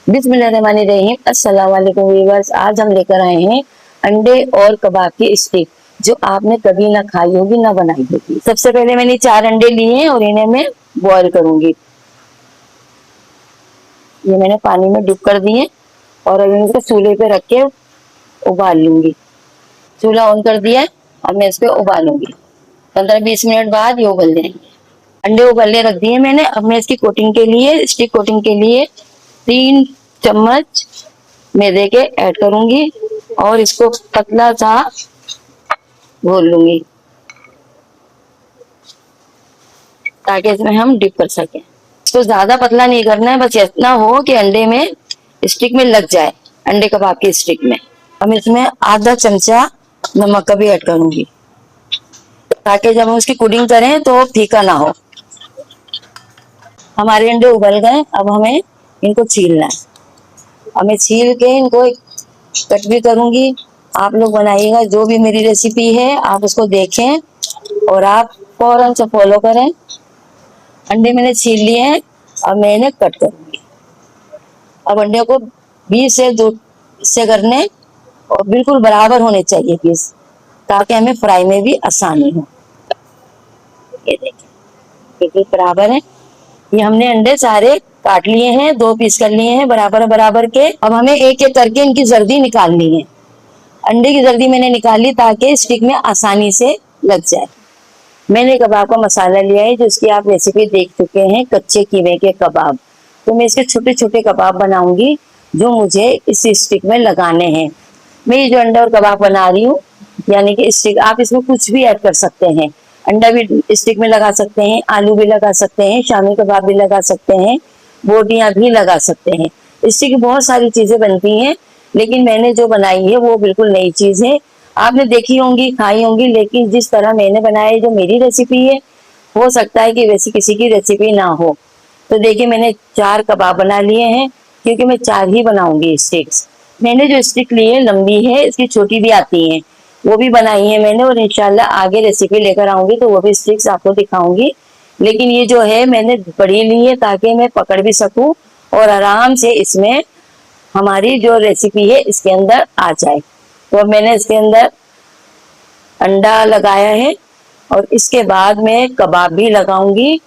बिस्मिल्लाहिर्रहमानिर्रहीम। अस्सलाम वालेकुम व्यूअर्स। आज हम लेकर आए हैं अंडे और कबाब की स्टिक, जो आपने कभी ना खाई होगी ना बनाई होगी। सबसे पहले मैंने 4 अंडे लिए हैं और इन्हें मैं बॉईल करूंगी। ये मैंने पानी में डिप कर दिए और अब इनको चूल्हे पे रख के उबाल लूंगी। चूल्हा ऑन कर दिया है, अब मैं इसको उबालूंगी। 15-20 मिनट बाद ये उबल जाएंगे। अंडे उबलने रख दिए मैंने। अब मैं इसकी कोटिंग के लिए, स्टिक कोटिंग के लिए 3 चम्मच मैदे के ऐड करूंगी और इसको पतला सा घोल लूंगी ताकि इसमें हम डिप कर सकें। इसको ज्यादा पतला नहीं करना है, बस इतना हो कि अंडे में, स्टिक में लग जाए, अंडे कबाब की स्टिक में। अब इसमें आधा चमचा नमक का भी ऐड करूंगी ताकि जब हम उसकी कुकिंग करें तो फीका ना हो। हमारे अंडे उबल गए, अब हमें इनको छीलना है। अब मैं छील के इनको कट भी करूंगी। आप लोग बनाइएगा, जो भी मेरी रेसिपी है आप उसको देखें और आप फौरन से फॉलो करें। अंडे मैंने छील लिए हैं, अब मैं इन्हें कट करूंगी। अब अंडे को 20 से 2 हिस्से करने और बिल्कुल बराबर होने चाहिए पीस, ताकि हमें फ्राई में भी आसानी हो। ये देखिए बिल्कुल बराबर है। ये हमने अंडे सारे काट लिए हैं, 2 पीस कर लिए हैं बराबर बराबर के। अब हमें एक एक करके इनकी जर्दी निकालनी है। अंडे की जर्दी मैंने निकाली ताकि स्टिक में आसानी से लग जाए। मैंने कबाब का मसाला लिया है, जिसकी आप रेसिपी देख चुके हैं, कच्चे कीमे के कबाब। तो मैं इसके छोटे छोटे कबाब बनाऊंगी जो मुझे इस स्टिक में लगाने हैं। मैं ये जो अंडा और कबाब बना रही हूँ, यानी कि स्टिक, आप इसमें कुछ भी ऐड कर सकते हैं। अंडा भी स्टिक में लगा सकते हैं, आलू भी लगा सकते हैं, शामी कबाब भी लगा सकते हैं, बोटियां भी लगा सकते हैं। स्टिक की बहुत सारी चीजें बनती हैं, लेकिन मैंने जो बनाई है वो बिल्कुल नई चीज है। आपने देखी होंगी, खाई होंगी, लेकिन जिस तरह मैंने बनाया है, जो मेरी रेसिपी है, हो सकता है कि वैसी किसी की रेसिपी ना हो। तो देखिए मैंने 4 कबाब बना लिए हैं, क्योंकि मैं 4 ही बनाऊंगी स्टिक्स। मैंने जो स्टिक ली है लंबी है, इसकी छोटी भी आती है, वो भी बनाई है मैंने, और इंशाल्लाह आगे रेसिपी लेकर आऊंगी तो वो भी स्टिक्स आपको दिखाऊंगी। लेकिन ये जो है मैंने बड़ी ली है ताकि मैं पकड़ भी सकूं और आराम से इसमें हमारी जो रेसिपी है इसके अंदर आ जाए। तो अब मैंने इसके अंदर अंडा लगाया है और इसके बाद में कबाब भी लगाऊंगी।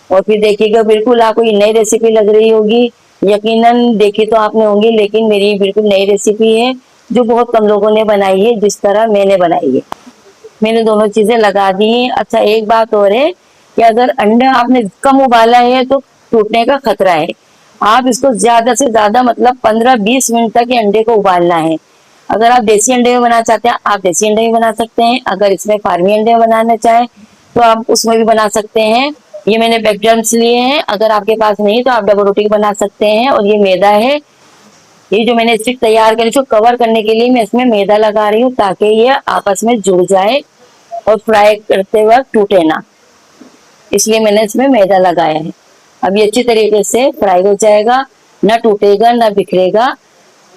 और फिर देखिएगा, बिल्कुल आपको ये नई रेसिपी लग रही होगी, यकीनन देखी तो आपने होंगी, लेकिन मेरी बिल्कुल नई रेसिपी है जो बहुत कम लोगों ने बनाई है जिस तरह मैंने बनाई है। मैंने दोनों चीजें लगा दी हैं। अच्छा, एक बात और है कि अगर अंडा आपने कम उबाला है तो टूटने का खतरा है। आप इसको ज्यादा से ज्यादा मतलब 15-20 मिनट तक ये अंडे को उबालना है। अगर आप देसी अंडे में बनाना चाहते हैं, आप देसी अंडे में बना सकते हैं। अगर इसमें फार्मी अंडे बनाना चाहें तो आप उसमें भी बना सकते हैं। ये मैंने बैकड्रम्स लिए हैं, अगर आपके पास नहीं तो आप डबल रोटी बना सकते हैं। और ये मैदा है, ये जो मैंने स्टिक तैयार करी, इसको कवर करने के लिए मैं इसमें मैदा लगा रही हूँ ताकि ये आपस में जुड़ जाए और फ्राई करते वक्त टूटे ना, इसलिए मैंने इसमें मैदा लगाया है। अब ये अच्छी तरीके से फ्राई हो जाएगा, ना टूटेगा ना बिखरेगा।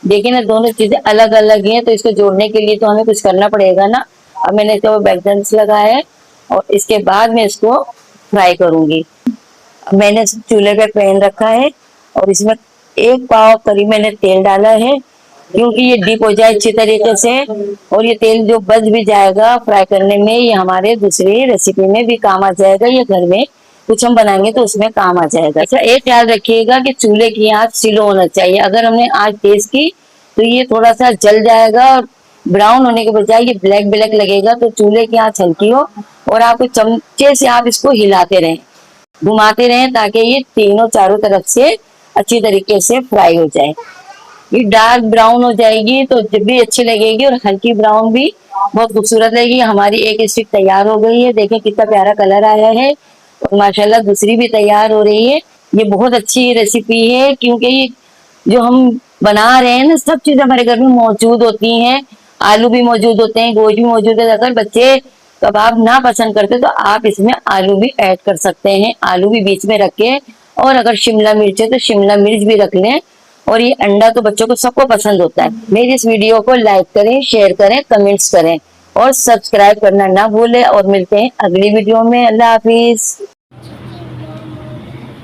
देखिए ना, दोनों चीजें अलग अलग हैं, तो इसको जोड़ने के लिए तो हमें कुछ करना पड़ेगा ना। अब मैंने इसको बैकड्रम्स लगाया है और इसके बाद मैं इसको फ्राई करूंगी। अब मैंने चूल्हे पे पैन रखा है और इसमें 1 पाव करीब मैंने तेल डाला है, क्योंकि ये डीप हो जाए अच्छी तरीके से। और ये तेल जो बच भी जाएगा फ्राई करने में, ये हमारे दूसरी रेसिपी में भी काम आ जाएगा, ये घर में कुछ हम बनाएंगे तो उसमें काम आ जाएगा। अच्छा, एक ख्याल रखिएगा कि चूल्हे की आंच स्लो होना चाहिए। अगर हमने आंच तेज की तो ये थोड़ा सा जल जाएगा और ब्राउन होने के बजाय ये ब्लैक ब्लैक लगेगा। तो चूल्हे की आंच हल्की हो और आप चमचे से आप इसको हिलाते रहें, घुमाते रहें, ताकि ये तीनों चारों तरफ से अच्छी तरीके से फ्राई हो जाए। ये डार्क ब्राउन हो जाएगी तो जब भी अच्छी लगेगी, और हल्की ब्राउन भी बहुत खूबसूरत लगेगी। हमारी एक स्टिक तैयार हो गई है, देखें कितना प्यारा कलर आया है, और माशाल्लाह दूसरी भी तैयार हो रही है। ये बहुत अच्छी रेसिपी है, क्योंकि ये जो हम बना रहे हैं ना, सब चीजें हमारे घर में मौजूद होती हैं। आलू भी मौजूद होते हैं, गोश्त भी मौजूद है। अगर बच्चे कबाब ना पसंद करते तो आप इसमें आलू भी ऐड कर सकते हैं, आलू भी बीच में रख के। और अगर शिमला मिर्च है तो शिमला मिर्च भी रख लें। और ये अंडा तो बच्चों को सबको पसंद होता है। मेरी इस वीडियो को लाइक करें, शेयर करें, कमेंट्स करें और सब्सक्राइब करना ना भूलें। और मिलते हैं अगली वीडियो में। अल्लाह हाफिज।